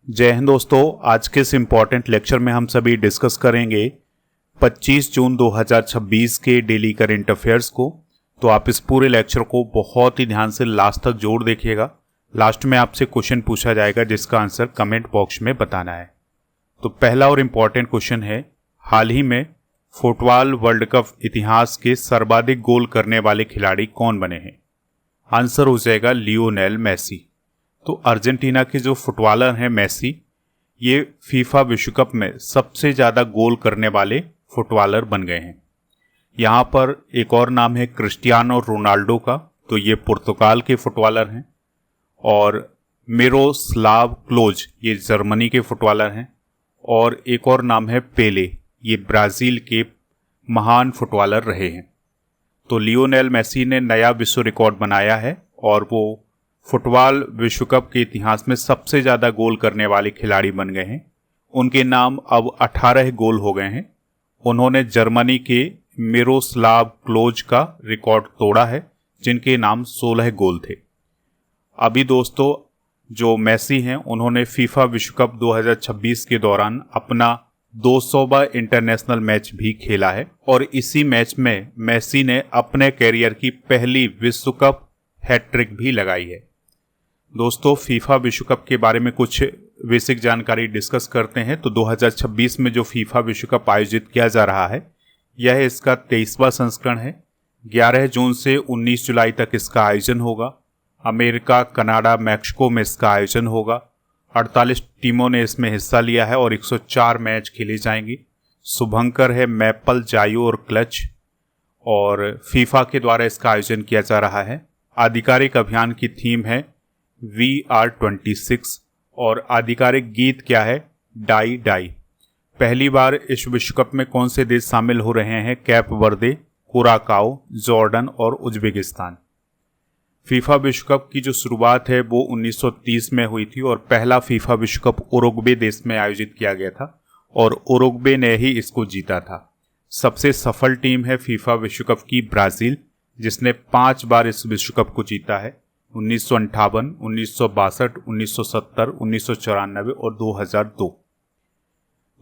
जय हिंद दोस्तों। आज के इस इम्पॉर्टेंट लेक्चर में हम सभी डिस्कस करेंगे 25 जून 2026 के डेली करंट अफेयर्स को। तो आप इस पूरे लेक्चर को बहुत ही ध्यान से लास्ट तक जोड़ देखिएगा। लास्ट में आपसे क्वेश्चन पूछा जाएगा जिसका आंसर कमेंट बॉक्स में बताना है। तो पहला और इम्पॉर्टेंट क्वेश्चन है, हाल ही में फुटबॉल वर्ल्ड कप इतिहास के सर्वाधिक गोल करने वाले खिलाड़ी कौन बने हैं? आंसर हो जाएगा लियोनेल मेसी। तो अर्जेंटीना के जो फुटबॉलर हैं मेसी, ये फीफा विश्व कप में सबसे ज़्यादा गोल करने वाले फुटबॉलर बन गए हैं। यहाँ पर एक और नाम है क्रिस्टियानो रोनाल्डो का, तो ये पुर्तगाल के फुटबॉलर हैं। और मिरोस्लाव क्लोज, ये जर्मनी के फुटबॉलर हैं। और एक और नाम है पेले, ये ब्राज़ील के महान फुटबॉलर रहे हैं। तो लियोनेल मेसी ने नया विश्व रिकॉर्ड बनाया है और वो फुटबॉल विश्व कप के इतिहास में सबसे ज़्यादा गोल करने वाले खिलाड़ी बन गए हैं। उनके नाम अब 18 गोल हो गए हैं। उन्होंने जर्मनी के मिरोस्लाव क्लोज का रिकॉर्ड तोड़ा है, जिनके नाम 16 गोल थे। अभी दोस्तों जो मेसी हैं, उन्होंने फीफा विश्व कप 2026 के दौरान अपना 200वां इंटरनेशनल मैच भी खेला है और इसी मैच में मेसी ने अपने कैरियर की पहली विश्व कप हैट्रिक भी लगाई है। दोस्तों फीफा विश्व कप के बारे में कुछ बेसिक जानकारी डिस्कस करते हैं। तो 2026 में जो फीफा विश्व कप आयोजित किया जा रहा है, यह इसका 23वां संस्करण है। 11 जून से 19 जुलाई तक इसका आयोजन होगा। अमेरिका, कनाडा, मैक्सिको में इसका आयोजन होगा। 48 टीमों ने इसमें हिस्सा लिया है और 104 मैच खेले जाएंगे। शुभंकर है मैपल, जायो और क्लच, और फीफा के द्वारा इसका आयोजन किया जा रहा है। आधिकारिक अभियान की थीम है VR26 और आधिकारिक गीत क्या है? डाई डाई। पहली बार इस विश्व कप में कौन से देश शामिल हो रहे हैं? कैप वर्दे, कुराकाओ, जॉर्डन और उज्बेकिस्तान। फीफा विश्व कप की जो शुरुआत है वो 1930 में हुई थी और पहला फीफा विश्व कप उरुग्वे देश में आयोजित किया गया था और उरुग्वे ने ही इसको जीता था। सबसे सफल टीम है फीफा विश्व कप की ब्राज़ील, जिसने 5 बार इस विश्व कप को जीता है। 1958, 1962, 1970, 1994 और 2002।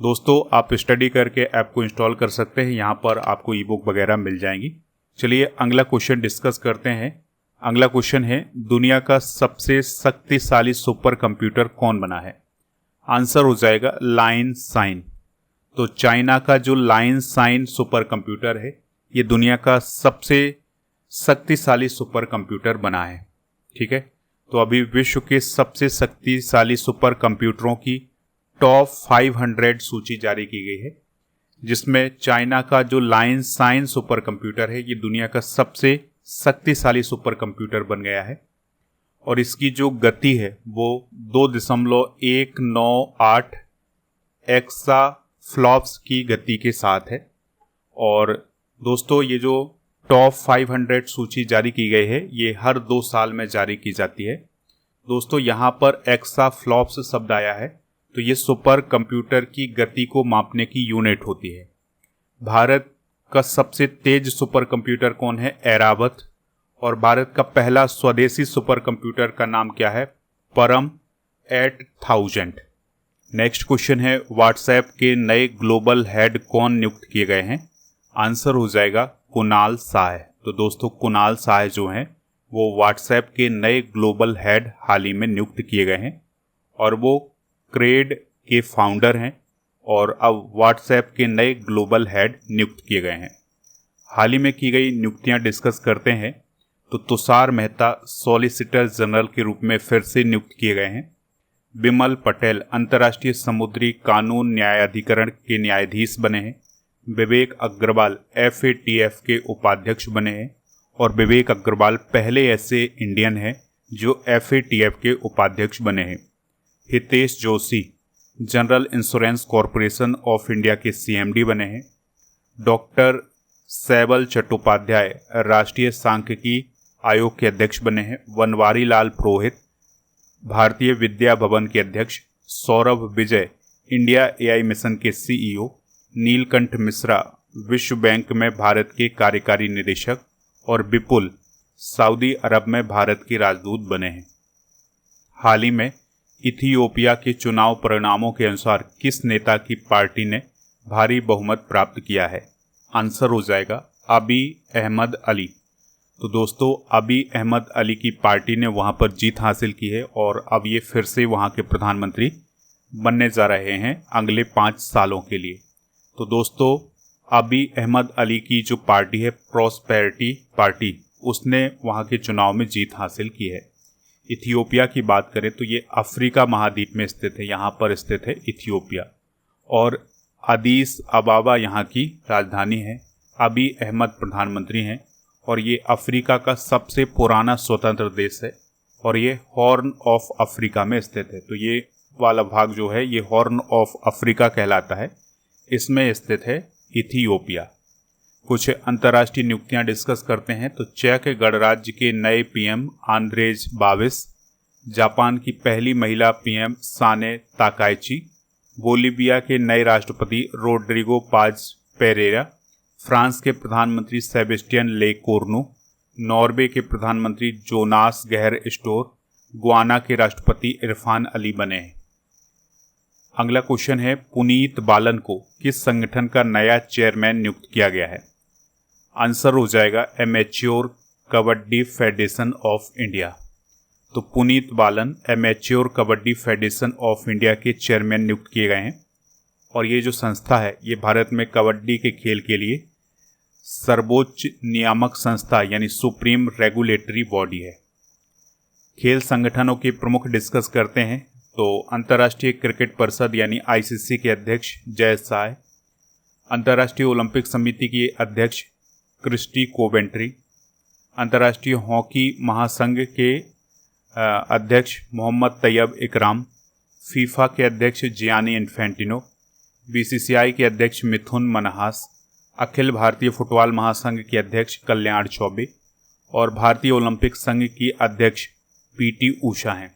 दोस्तों आप स्टडी करके ऐप को इंस्टॉल कर सकते हैं, यहाँ पर आपको ई बुक वगैरह मिल जाएंगी। चलिए अगला क्वेश्चन डिस्कस करते हैं। अगला क्वेश्चन है, दुनिया का सबसे शक्तिशाली सुपर कंप्यूटर कौन बना है? आंसर हो जाएगा लाइन साइन। तो चाइना का जो लाइन साइन सुपर कंप्यूटर है, ये दुनिया का सबसे शक्तिशाली सुपर कंप्यूटर बना है। ठीक है, तो अभी विश्व के सबसे शक्तिशाली सुपर कंप्यूटरों की टॉप 500 सूची जारी की गई है, जिसमें चाइना का जो लाइन साइन सुपर कंप्यूटर है, ये दुनिया का सबसे शक्तिशाली सुपर कंप्यूटर बन गया है। और इसकी जो गति है वो 2.198 एक्सा फ्लॉप्स की गति के साथ है। और दोस्तों ये जो टॉप 500 सूची जारी की गई है, ये हर 2 साल में जारी की जाती है। दोस्तों यहाँ पर एक्सा फ्लॉप्स शब्द आया है, तो ये सुपर कंप्यूटर की गति को मापने की यूनिट होती है। भारत का सबसे तेज सुपर कंप्यूटर कौन है? ऐरावत। और भारत का पहला स्वदेशी सुपर कंप्यूटर का नाम क्या है? परम 8000। नेक्स्ट क्वेश्चन है, व्हाट्सएप के नए ग्लोबल हेड कौन नियुक्त किए गए हैं? आंसर हो जाएगा कुणाल शाह। तो दोस्तों कुणाल शाह जो हैं वो व्हाट्सएप के नए ग्लोबल हेड हाल ही में नियुक्त किए गए हैं और वो क्रेड के फाउंडर हैं और अब व्हाट्सएप के नए ग्लोबल हेड नियुक्त किए गए हैं। हाल ही में की गई नियुक्तियां डिस्कस करते हैं। तो तुषार मेहता सॉलिसिटर जनरल के रूप में फिर से नियुक्त किए गए हैं। बिमल पटेल अंतर्राष्ट्रीय समुद्री कानून न्यायाधिकरण के न्यायाधीश बने हैं। विवेक अग्रवाल FATF के उपाध्यक्ष बने हैं और विवेक अग्रवाल पहले ऐसे इंडियन हैं जो FATF के उपाध्यक्ष बने हैं। Hitesh Joshi general insurance corporation of India के CMD बने हैं। डॉक्टर सैबल चट्टोपाध्याय राष्ट्रीय सांख्यिकी आयोग के अध्यक्ष बने हैं। बनवारी लाल पुरोहित भारतीय विद्या भवन के अध्यक्ष। Saurabh Vijay India AI mission के CEO। नीलकंठ मिश्रा विश्व बैंक में भारत के कार्यकारी निदेशक और विपुल सऊदी अरब में भारत के राजदूत बने हैं। हाल ही में इथियोपिया के चुनाव परिणामों के अनुसार किस नेता की पार्टी ने भारी बहुमत प्राप्त किया है? आंसर हो जाएगा अबी अहमद अली। तो दोस्तों, अबी अहमद अली की पार्टी ने वहां पर जीत हासिल की है और अब ये फिर से वहां के प्रधानमंत्री बनने जा रहे हैं अगले 5 सालों के लिए। तो दोस्तों, अबी अहमद अली की जो पार्टी है प्रॉस्पेरिटी पार्टी, उसने वहां के चुनाव में जीत हासिल की है। इथियोपिया की बात करें तो ये अफ्रीका महाद्वीप में स्थित है, यहाँ पर स्थित है इथियोपिया, और अदीस अबाबा यहाँ की राजधानी है। अबी अहमद प्रधानमंत्री हैं और ये अफ्रीका का सबसे पुराना स्वतंत्र देश है और ये हॉर्न ऑफ अफ्रीका में स्थित है। तो ये वाला भाग जो है ये हॉर्न ऑफ अफ्रीका कहलाता है, इसमें स्थित है इथियोपिया। कुछ अंतर्राष्ट्रीय नियुक्तियां डिस्कस करते हैं। तो चेक गणराज्य के नए पीएम आंद्रेज बाविस, जापान की पहली महिला पीएम साने ताकाइची, बोलिविया के नए राष्ट्रपति रोड्रिगो पाज पेरेरा, फ्रांस के प्रधानमंत्री सेबेस्टियन ले कोर्नु, नॉर्वे के प्रधानमंत्री जोनास गहर स्टोर, गुआना के राष्ट्रपति इरफान अली बने हैं। अगला क्वेश्चन है, पुनीत बालन को किस संगठन का नया चेयरमैन नियुक्त किया गया है? आंसर हो जाएगा amateur kabaddi federation of India. तो Puneet Balan amateur kabaddi federation of India के चेयरमैन नियुक्त किए गए हैं और ये जो संस्था है ये भारत में कबड्डी के खेल के लिए सर्वोच्च नियामक संस्था यानी सुप्रीम रेगुलेटरी बॉडी है। खेल संगठनों के प्रमुख डिस्कस करते हैं। तो अंतर्राष्ट्रीय क्रिकेट परिषद यानी आईसीसी के अध्यक्ष जय शाह, अंतर्राष्ट्रीय ओलंपिक समिति के अध्यक्ष क्रिस्टी कोवेंट्री, अंतर्राष्ट्रीय हॉकी महासंघ के अध्यक्ष मोहम्मद तैयब इकराम, फीफा के अध्यक्ष जियानी इन्फेंटिनो, बीसीसीआई के अध्यक्ष मिथुन मनहास, अखिल भारतीय फुटबॉल महासंघ के अध्यक्ष कल्याण चौबे और भारतीय ओलंपिक संघ की अध्यक्ष पीटी उषा हैं।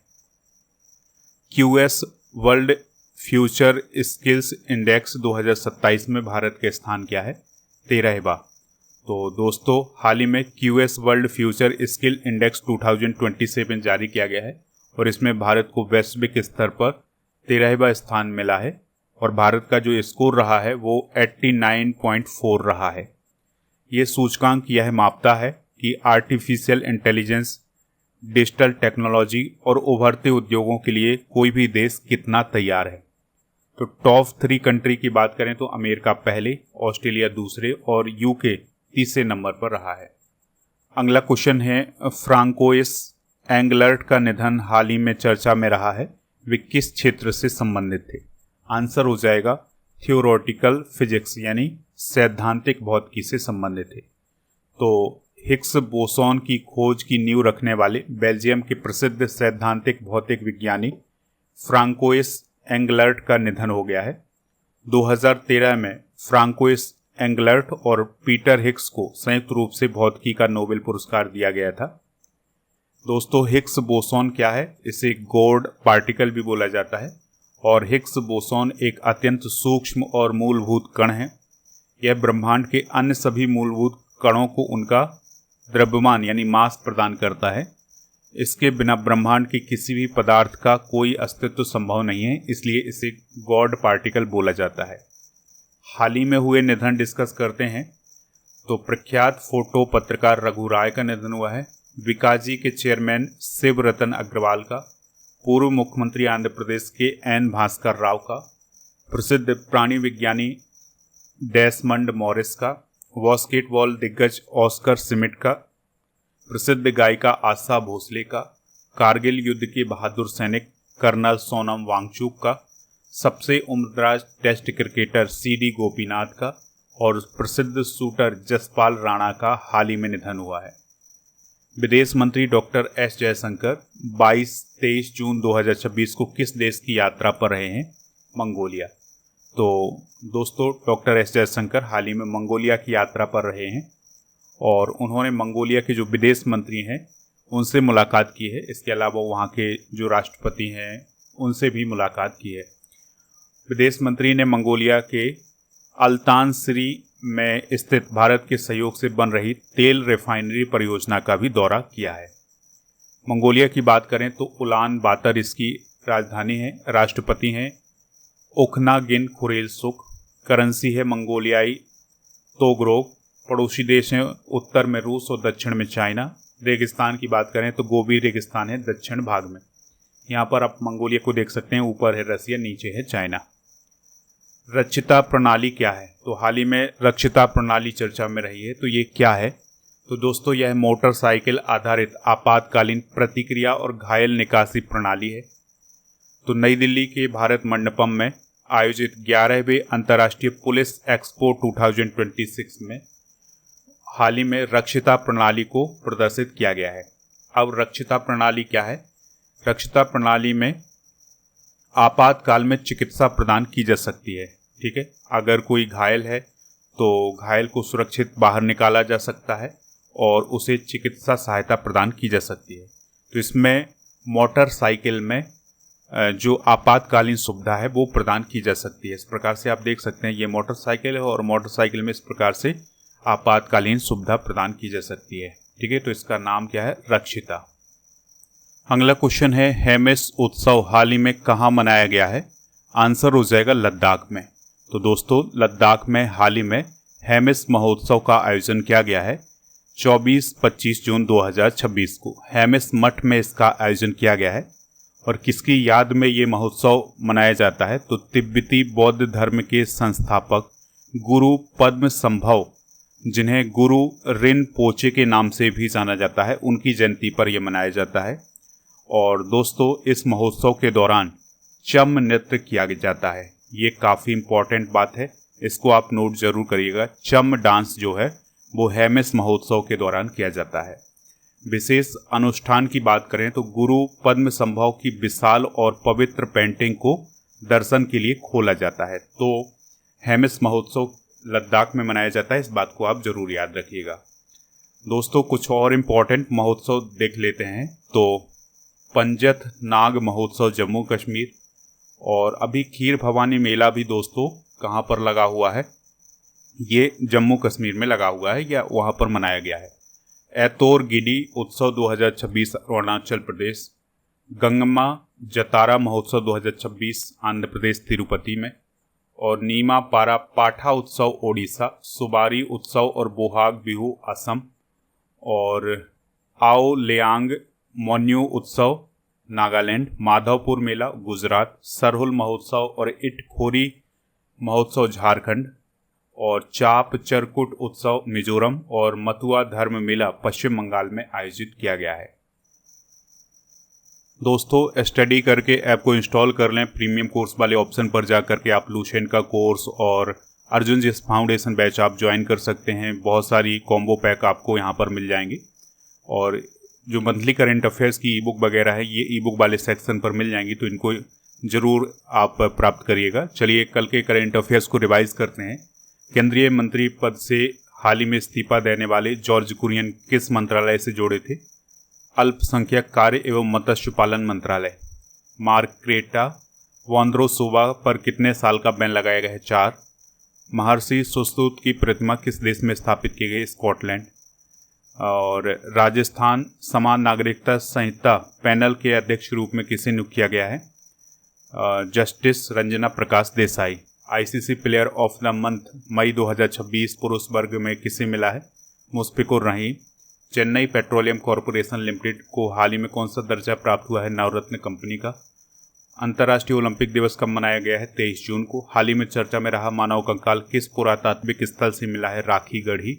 QS world future skills index 2027 में भारत का स्थान क्या है? 13वां। तो दोस्तों, हाल ही में QS world future skill index 2027 जारी किया गया है और इसमें भारत को वैश्विक स्तर पर 13वां स्थान मिला है और भारत का जो स्कोर रहा है वो 89.4 रहा है। ये सूचकांक यह मापता है कि आर्टिफिशियल इंटेलिजेंस, डिजिटल टेक्नोलॉजी और उभरते उद्योगों के लिए कोई भी देश कितना तैयार है। तो टॉप 3 कंट्री की बात करें तो अमेरिका पहले, ऑस्ट्रेलिया दूसरे और यूके तीसरे नंबर पर रहा है। अगला क्वेश्चन है, फ्रांकोइस एंगलर्ट का निधन हाल ही में चर्चा में रहा है, वे किस क्षेत्र से संबंधित थे? आंसर हो जाएगा थियोरेटिकल फिजिक्स यानी सैद्धांतिक भौतिकी से संबंधित थे। तो हिग्स बोसॉन की खोज की नींव रखने वाले बेल्जियम के प्रसिद्ध सैद्धांतिक भौतिक विज्ञानी फ्रांकोइस एंगलर्ट का निधन हो गया है। 2013 में फ्रांकोइस एंगलर्ट और पीटर हिग्स को संयुक्त रूप से भौतिकी का नोबेल पुरस्कार दिया गया था। दोस्तों, हिग्स बोसॉन क्या है? इसे गॉड पार्टिकल भी बोला जाता है और हिग्स बोसॉन एक अत्यंत सूक्ष्म और मूलभूत कण है। यह ब्रह्मांड के अन्य सभी मूलभूत कणों को उनका द्रव्यमान यानी मास प्रदान करता है। इसके बिना ब्रह्मांड के किसी भी पदार्थ का कोई अस्तित्व संभव नहीं है, इसलिए इसे गॉड पार्टिकल बोला जाता है। हाल ही में हुए निधन डिस्कस करते हैं। तो प्रख्यात फोटो पत्रकार रघु राय का निधन हुआ है, विकाजी के चेयरमैन शिव रतन अग्रवाल का, पूर्व मुख्यमंत्री आंध्र प्रदेश के एन भास्कर राव का, प्रसिद्ध प्राणी विज्ञानी डेसमंड मॉरिस का, बास्केटबॉल दिग्गज ऑस्कर सिमिट का, प्रसिद्ध गायिका आशा भोसले का, कारगिल युद्ध के बहादुर सैनिक कर्नल सोनम वांगचुक का, सबसे उम्रदराज टेस्ट क्रिकेटर सीडी गोपीनाथ का और प्रसिद्ध शूटर जसपाल राणा का हाल ही में निधन हुआ है। विदेश मंत्री डॉक्टर एस जयशंकर 22-23 जून 2026 को किस देश की यात्रा पर रहे हैं? मंगोलिया। तो दोस्तों, डॉक्टर एस जयशंकर हाल ही में मंगोलिया की यात्रा पर रहे हैं और उन्होंने मंगोलिया के जो विदेश मंत्री हैं उनसे मुलाकात की है। इसके अलावा वहाँ के जो राष्ट्रपति हैं उनसे भी मुलाकात की है। विदेश मंत्री ने मंगोलिया के अल्तानसरी में स्थित भारत के सहयोग से बन रही तेल रिफाइनरी परियोजना का भी दौरा किया है। मंगोलिया की बात करें तो उलान बातर इसकी राजधानी है, राष्ट्रपति हैं ओखनागिन खुरेलसुख, करेंसी है मंगोलियाई तोगरोक, पड़ोसी देश हैं उत्तर में रूस और दक्षिण में चाइना। रेगिस्तान की बात करें तो गोबी रेगिस्तान है दक्षिण भाग में। यहाँ पर आप मंगोलिया को देख सकते हैं, ऊपर है रसिया, नीचे है चाइना। रक्षिता प्रणाली क्या है? तो हाल ही में रक्षिता प्रणाली चर्चा में रही है, तो ये क्या है? तो दोस्तों यह मोटरसाइकिल आधारित आपातकालीन प्रतिक्रिया और घायल निकासी प्रणाली है। तो नई दिल्ली के भारत मंडपम में आयोजित 11वें अंतर्राष्ट्रीय पुलिस एक्सपो 2026 में हाल ही में रक्षिता प्रणाली को प्रदर्शित किया गया है। अब रक्षिता प्रणाली क्या है? रक्षिता प्रणाली में आपातकाल में चिकित्सा प्रदान की जा सकती है। ठीक है, अगर कोई घायल है तो घायल को सुरक्षित बाहर निकाला जा सकता है और उसे चिकित्सा सहायता प्रदान की जा सकती है। तो इसमें मोटरसाइकिल में जो आपातकालीन सुविधा है वो प्रदान की जा सकती है। इस प्रकार से आप देख सकते हैं ये मोटरसाइकिल है और मोटरसाइकिल में इस प्रकार से आपातकालीन सुविधा प्रदान की जा सकती है। ठीक है, तो इसका नाम क्या है? रक्षिता। अगला क्वेश्चन है हेमिस उत्सव हाल ही में कहाँ मनाया गया है? आंसर हो जाएगा लद्दाख में। तो दोस्तों लद्दाख में हाल ही में हेमिस महोत्सव का आयोजन किया गया है 24-25 जून 2026 को। हेमिस मठ में इसका आयोजन किया गया है और किसकी याद में ये महोत्सव मनाया जाता है? तो तिब्बती बौद्ध धर्म के संस्थापक गुरु पद्म संभव, जिन्हें गुरु रिनपोचे के नाम से भी जाना जाता है, उनकी जयंती पर यह मनाया जाता है। और दोस्तों इस महोत्सव के दौरान चम नृत्य किया जाता है। ये काफ़ी इम्पॉर्टेंट बात है, इसको आप नोट जरूर करिएगा। चम डांस जो है वो हेमिस महोत्सव के दौरान किया जाता है। विशेष अनुष्ठान की बात करें तो गुरु पद्म संभव की विशाल और पवित्र पेंटिंग को दर्शन के लिए खोला जाता है। तो हेमिस महोत्सव लद्दाख में मनाया जाता है, इस बात को आप जरूर याद रखिएगा। दोस्तों कुछ और इम्पोर्टेंट महोत्सव देख लेते हैं। तो पंजत नाग महोत्सव जम्मू कश्मीर, और अभी खीर भवानी मेला भी दोस्तों कहाँ पर लगा हुआ है? ये जम्मू कश्मीर में लगा हुआ है या वहाँ पर मनाया गया है। ऐतोर गिडी उत्सव 2026 अरुणाचल प्रदेश, गंगम्मा जतारा महोत्सव 2026 आंध्र प्रदेश तिरुपति में, और नीमा पारा पाठा उत्सव ओडिशा, सुबारी उत्सव और बोहाग बिहू असम, और आओ लेयांग मोन्यू उत्सव नागालैंड, माधवपुर मेला गुजरात, सरहुल महोत्सव और इटखोरी महोत्सव झारखंड, और चाप चरकुट उत्सव मिजोरम, और मथुआ धर्म मेला पश्चिम बंगाल में आयोजित किया गया है। दोस्तों स्टडी करके ऐप को इंस्टॉल कर लें। प्रीमियम कोर्स वाले ऑप्शन पर जा करके आप लुसेंट का कोर्स और अर्जुन जी फाउंडेशन बैच आप ज्वाइन कर सकते हैं। बहुत सारी कॉम्बो पैक आपको यहाँ पर मिल जाएंगे, और जो मंथली करंट अफेयर्स की ई बुक वगैरह है ये ई बुक वाले सेक्शन पर मिल जाएंगी, तो इनको ज़रूर आप प्राप्त करिएगा। चलिए कल के करंट अफेयर्स को रिवाइज करते हैं। केंद्रीय मंत्री पद से हाल ही में इस्तीफा देने वाले जॉर्ज कुरियन किस मंत्रालय से जुड़े थे? अल्पसंख्यक कार्य एवं मत्स्य पालन मंत्रालय। मार्क्रेटा वोंद्रोसोवा पर कितने साल का बैन लगाया गया है? 4। महर्षि सुश्रुत की प्रतिमा किस देश में स्थापित की गई? स्कॉटलैंड। और राजस्थान समान नागरिकता संहिता पैनल के अध्यक्ष के रूप में किसे नियुक्त किया गया है? Justice Ranjana Prakash Desai. ICC player of the month मई 2026 पुरुष वर्ग में किसे मिला है? Mushfiqur Rahim. Chennai petroleum corporation limited को हाल ही में कौन सा दर्जा प्राप्त हुआ है? नवरत्न कंपनी का। अंतर्राष्ट्रीय ओलंपिक दिवस कब मनाया गया है? 23 जून को। हाल ही में चर्चा में रहा मानव कंकाल किस पुरातात्विक स्थल से मिला है? राखी गढ़ी।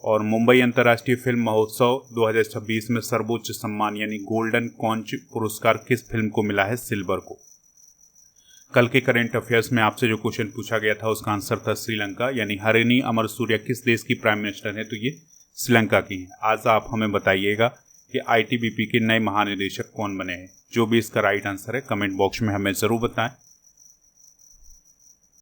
और मुंबई अंतर्राष्ट्रीय फिल्म महोत्सव 2026 में सर्वोच्च सम्मान यानी गोल्डन कॉन्च पुरस्कार किस फिल्म को मिला है? सिल्वर को। कल के करंट अफेयर्स में आपसे जो क्वेश्चन पूछा गया था उसका आंसर था श्रीलंका, यानी हरिनी अमरसूरिया किस देश की प्राइम मिनिस्टर है? तो ये श्रीलंका की हैं। आज आप हमें बताइएगा कि आईटीबीपी के नए महानिदेशक कौन बने हैं। जो भी इसका राइट आंसर है कमेंट बॉक्स में हमें ज़रूर बताएं।